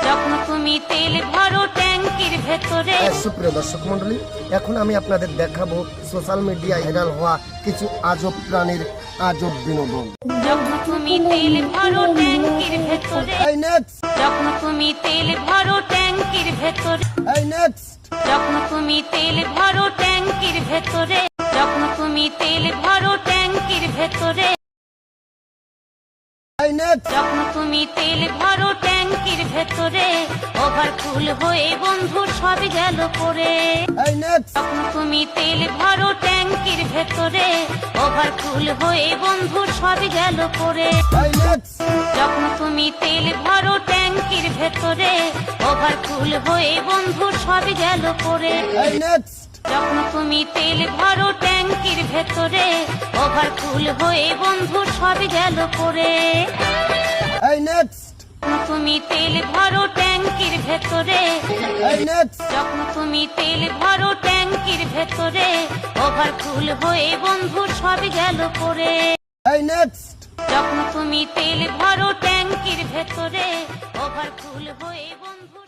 যখন তুমি তেল ভরো ট্যাঙ্কির ভেতরে। সুপ্রিয় দর্শক মন্ডলী, এখন আমি আপনাদের দেখাবো সোশ্যাল মিডিয়ায় ভাইরাল হওয়া কিছু আজব প্রাণীর আজব বিনোদন। যখন তুমি তেল ভরো ট্যাঙ্কির ভেতরে, যখন তুমি তেল ভরো ট্যাঙ্কির ভেতরে, যখন তুমি তেল ভরো ট্যাঙ্কির ভেতরে, যখন তুমি তেল ভরো ট্যাঙ্কির ভেতরে, যখন তুমি তেল ভরো ট্যাঙ্কির ভেতরে, ওভারফুল হয়ে বন্ধু সব গেল পড়ে। যখন তুমি তেল ভরো ট্যাঙ্কির ভেতরে, ওভারফুল হয়ে বন্ধু সব গেল পড়ে। যখন তুমি তেল ভরো ট্যাঙ্কির ভেতরে, ওভারফুল হয়ে বন্ধু সব গেল পড়ে। যখন তুমি তেল ভরো ট্যাঙ্কির ভেতরে, ওভারফুল হয়ে বন্ধু সব গেল পড়ে। তুমি তেল ভরো ট্যাঙ্কির ভেতরে, যখন তুমি তেল ভরো ট্যাঙ্কির ভেতরে, ওভারফুল হয়ে বন্ধু সব গেল পড়ে। যখন তুমি তেল ভরো ট্যাঙ্কির ভেতরে, ওভারফুল হয়ে বন্ধু